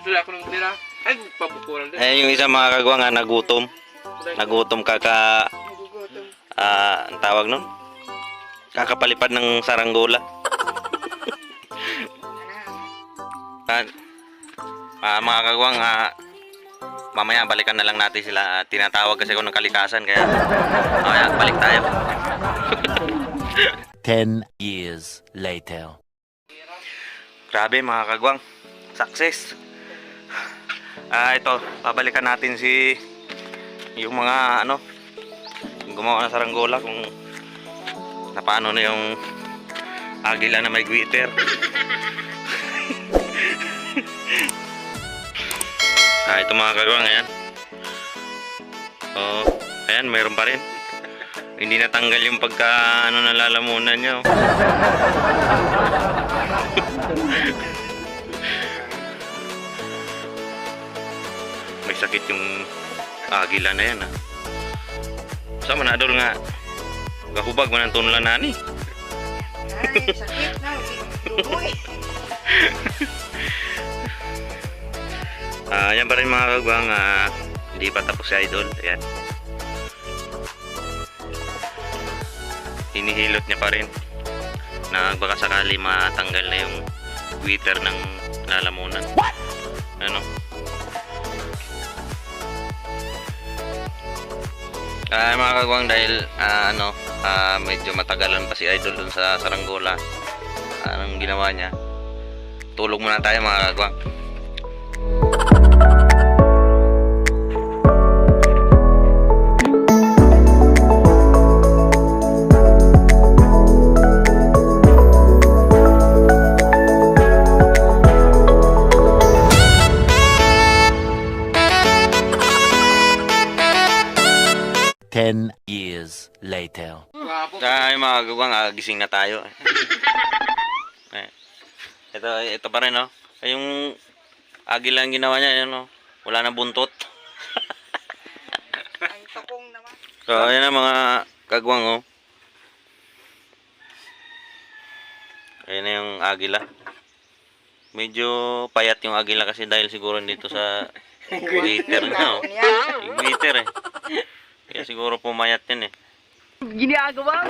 Sila ako nung tira. Ay, pabukuran din. Eh, yung isa mga kagwang nagutom. Nagutom ang tawag nun? Kakapalipad ng saranggola. Mga kagwang, mamaya balikan na lang natin sila. Tinatawag kasi ako ng kalikasan, kaya mamaya balik tayo. 10 years later. Grabe mga kagwang, success. Ito, babalikan natin yung mga gumawa ng saranggola, kung napaano na yung agila na may glitter. Ito mga kagwang, ayan. Ayan, mayroon pa rin. Hindi natanggal yung nalalamunan niya. May sakit yung agila na yan. Sa manadol nga, gahubag mo ng tunulan nani. Ay, sakit na. Dugoy. Yan pa rin mga kagwang, hindi pa tapos si Idol. Ayan. Hinihilot niya pa rin na baka sakali matanggal na yung glitter ng lalamunan. Mga kagwang, dahil medyo matagalan pa si Idol dun sa saranggola, anong ginawa niya, tulog muna tayo mga kagwang. Years later. Kaya mga kagwang, gising na tayo. Ito pa rin, yung agila ang ginawa niya, wala na buntot. Ang takong naman. So ayan na mga kagwang, ayan na yung agila. Medyo payat yung agila kasi dahil siguro dito sa glitter na. Yung glitter kaya siguro pumayat din Ginagawa.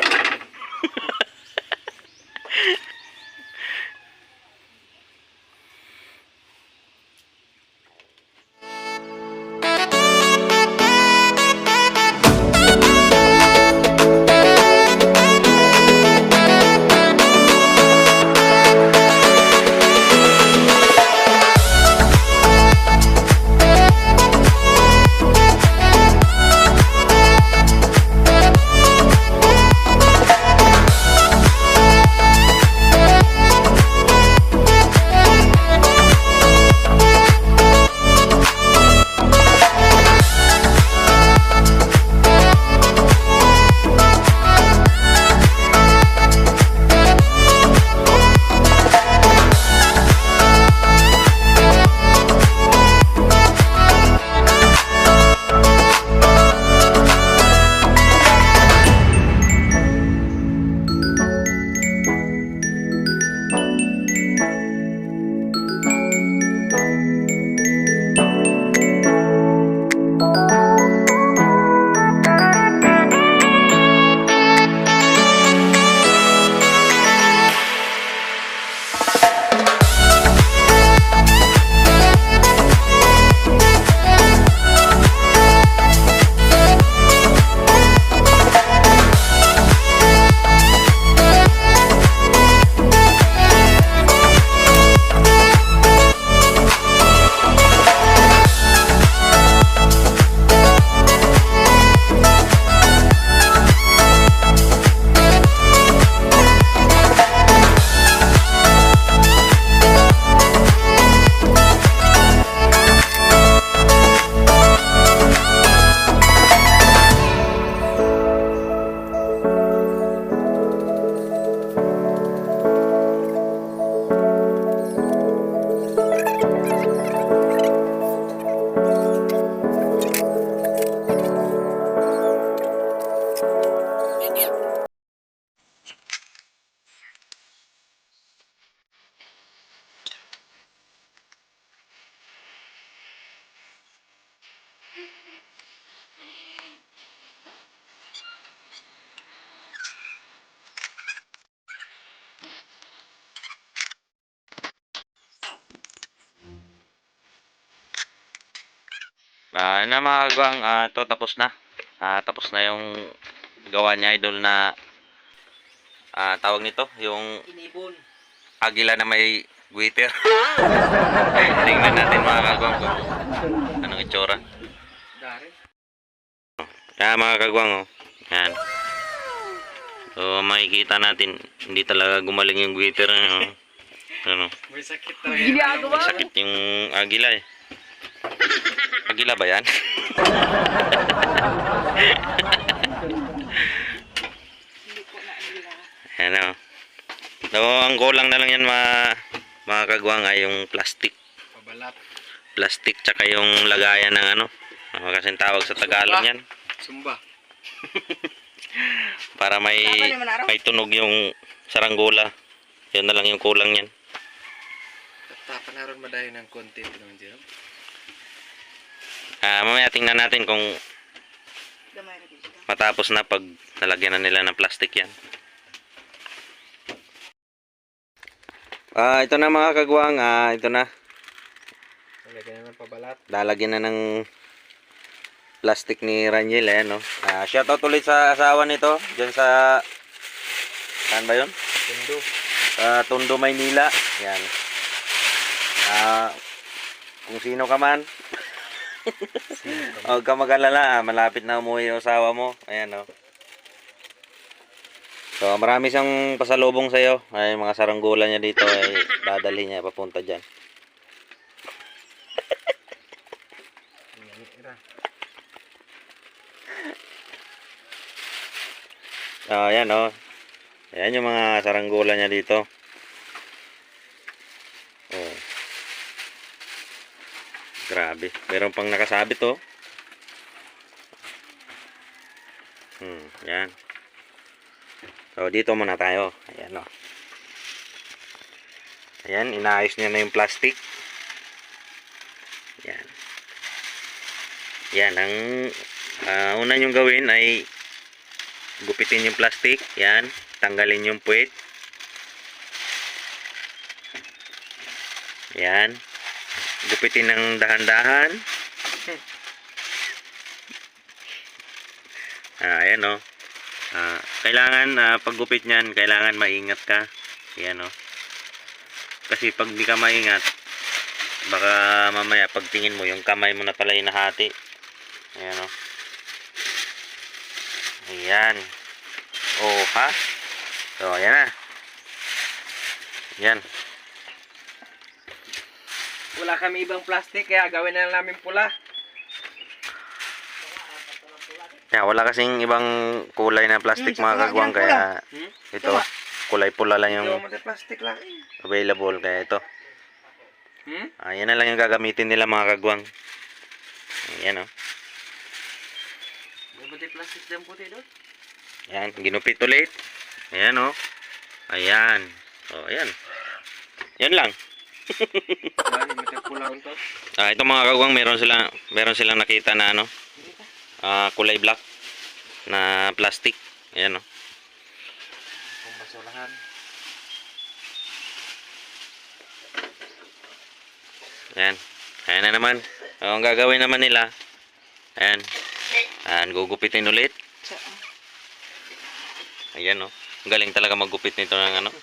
Na mga kagwang, ito tapos na. Tapos na yung gawa niya idol na tawag nito, yung Inipon. agila na may guiter. Tingnan natin mga kagwang kung anong itsura. Dari. Kaya mga kagwang, oh. Yan. So makikita natin, hindi talaga gumaling yung guiter. Ano? May sakit talaga. Ginagawa mo. Sakit yung agila eh. Agila ba yan? Hindi ko na nila. Yan o. So, ang kulang na lang yan mga kagwang ay yung plastic. Pabalat. Plastic tsaka yung lagayan ng ano. Kasing tawag sa Tagalog yan. Sumba. Para may tunog yung saranggola. Yun na lang yung kulang yan. Tapan na ron madayo ng content naman dyan. Mamaya tingnan natin kung Damay na dito. matapos na pag nalagyan na nila ng plastic yan. Ito na mga kagwang, ito na. Lagyan na ng pabalat. Lalagyan na ng plastic ni Raniel, no? Shoutout ulit sa asawa nito, dyan sa, saan ba yun? Tundo. Sa Tondo, Maynila. Yan. Kung sino ka man, huwag ka mag-alala, malapit na umuwi yung asawa mo. Ayan, no? So, marami siyang pasalubong sa'yo. Ay, mga saranggola niya dito ay dadali niya papunta dyan. Ayan, oh. Ayan yung mga saranggola niya dito. Oh. Grabe. Meron pang nakasabit, oh. Ayan. So, dito muna tayo. Ayan, oh. Ayan, inaayos niya na yung plastic. Ayan. Ayan, ang una niyong gawin ay gupitin yung plastic. Ayan, tanggalin yung puwit. Ayan. Gupitin ng dahan-dahan. Ayan, oh. Kailangan paggupit niyan, kailangan maingat ka. Ayan, oh. Kasi pag di ka maingat, baka mamaya pagtingin mo yung kamay mo na pala yung nahati. Ayan, oh. Ayan. Oh, ha? So, ayan na. Ayan. Wala kami ibang plastic kaya gawin na lang namin pula. Wala kasing ibang kulay na plastic mga kagwang, kaya ito, kulay pula lang yung Hindi mo plastic lang. available, kaya ito. Ayan na lang yung gagamitin nila mga kagwang. Ayan, oh. May buti plastic dyan puti doon. Ayan, ginupit ulit. Ayan, oh. Ayan. Oh, ayan. Yan lang. Dali, may pula unto. Ito mga kagwang, meron silang nakita na ano, kulay black na plastic. Ayan, oh. Kung basurahan. Ayan. Ayan na naman. Ang gagawin naman nila, ayan. Ayan, gugupitin ulit. Ayan, oh. Ang galing talaga maggupit nito ng ano.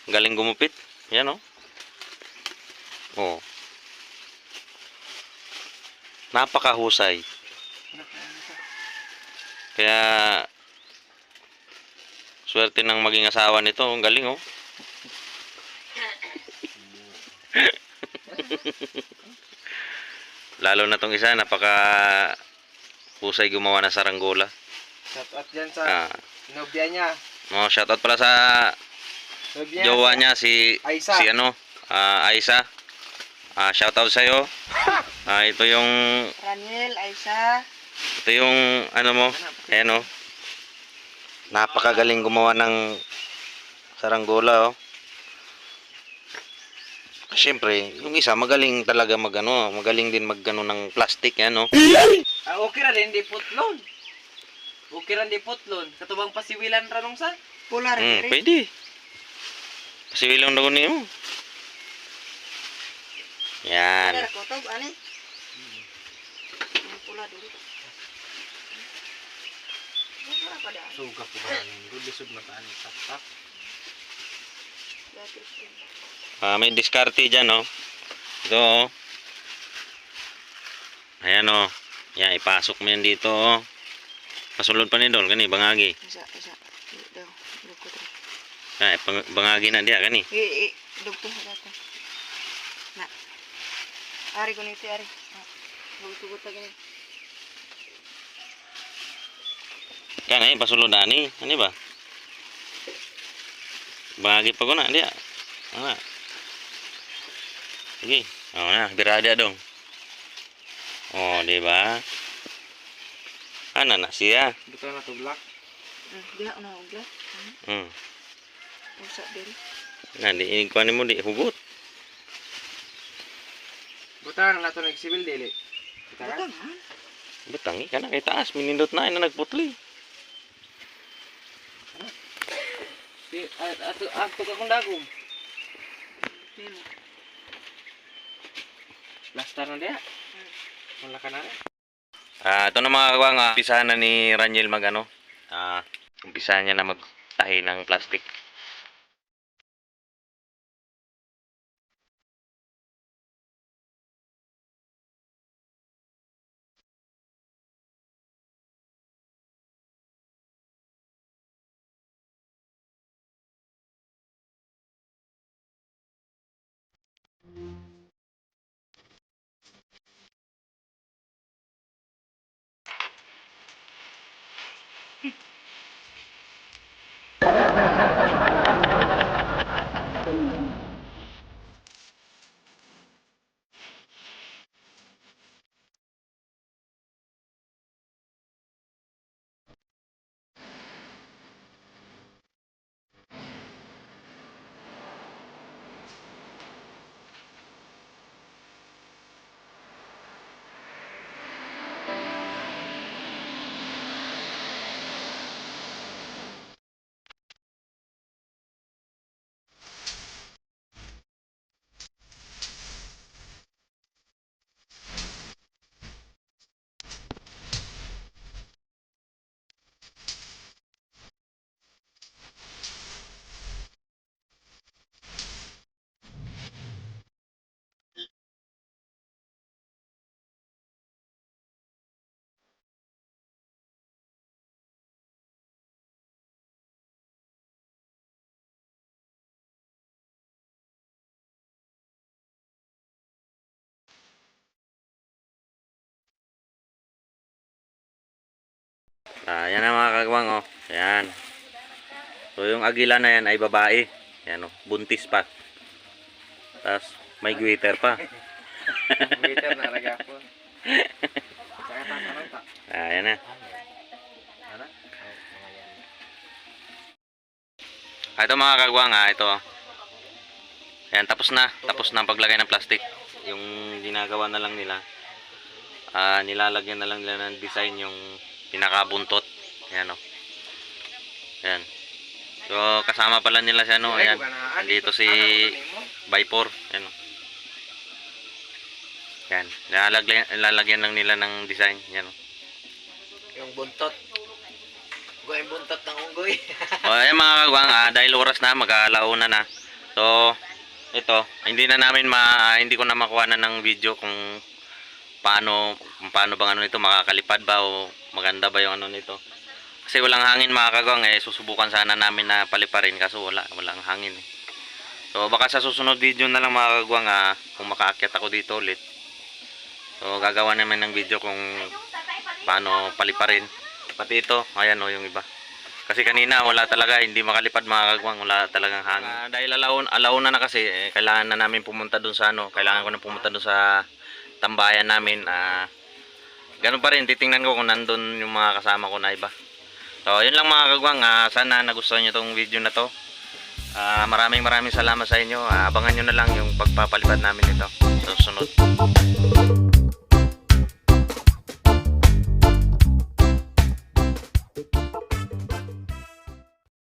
Ang galing gumupit. Ayan, oh. Oh. Napakahusay. Kaya swerte ng maging asawa nito. Ang galing, oh. Lalo na tong isa, napaka husay gumawa ng saranggola. Shout out dyan sa nobya niya. Shout out pala sa Nobya jowa niya si Aisa. Aisa. Shout out sa iyo. Ito yung Raniel, Aisa. ito yung ano mo. Ayan, oh. Napakagaling gumawa ng saranggola, oh. Siyempre, yung isa magaling talaga magano, magaling din magano ng plastic, yan, oh. Okay ra din di putlon. Okay ra di putlon. Katubang pasiwilan ra nung sa. Pula rin. Pwede. Kasi wilong daw niyo. Yan. Ko to ani. Pula dulu. Ini pada. Suga po ba namin? Good lisod mataan. Tak. Ya terus. May diskarte dyan, oh. Ito, oh. Ayan, oh. Yan, ipasok mo yan dito, oh. Pasulod pa ni Dol, kani, bangagi. Isa. Daw. Lugko terus. Ay, bangagi na diya, kani. Lugto sa data. Na. Ari ko nito, ari. Lugto ta gani. Yan, ay, pasulod na ni. Ano ba? Bangagi pa ko na, diya. Ano? Sige. Oh, na, birada dong. Oh, di ba? Ano na siya? Buto na to black. Dia na ugla. Hmm. Usa diri. Nah, di kuan mo di hugot. Buta na to nagsibil dili. Kita Bukan. Betangi kana kay taas minindot na ina nagputli. Ato ka kung dagom. Nimo. Plaster na diya. Wala ka na rin. Ito na mga kawang, umpisa na ni Raniel umpisa niya na magtahi ng plastic. Yan na mga kagawang, oh. Yan. So yung agila na yan ay babae. Yan, oh, buntis pa. Tapos may gwitter pa. Waiter na raga po. Saya tanong ta. Yan na. Ano? Ito mga kagawang, ito. Oh. Yan, tapos na. Tapos na ang paglagay ng plastic. Yung ginagawa na lang nila. Nilalagyan na lang nila ng design yung pinakabuntot. Ayan, oh. Ayan. So kasama pala nila siya, no. Ayan. Dito si Viper. Ayan, oh. Ayan. Lalagyan lang nila ng design. Ayan, oh. Yung buntot. Yung buntot ng unggoy. O ayan mga kagawang, dahil oras na, mag-aalauna na. So ito, hindi ko na makuha na ng video kung paano bang ano nito, makakalipad ba o maganda ba yung ano nito. Kasi walang hangin mga kagawang, susubukan sana namin na paliparin kaso walang hangin. So baka sa susunod video na lang mga kagawang, kung makaakyat ako dito ulit. So gagawa namin ng video kung paano paliparin. Pati ito, ayan, oh, yung iba. Kasi kanina wala talaga, hindi makalipad mga kagawang, wala talagang hangin. Dahil alauna na kasi, kailangan na namin pumunta dun sa kailangan ko na pumunta dun sa tambayan namin. Ganun pa rin, titingnan ko kung nandun yung mga kasama ko na iba. So yun lang mga kagawang, sana nagustuhan nyo tong video na to. Maraming salamat sa inyo. Abangan nyo na lang yung pagpapalipad namin ito sa susunod.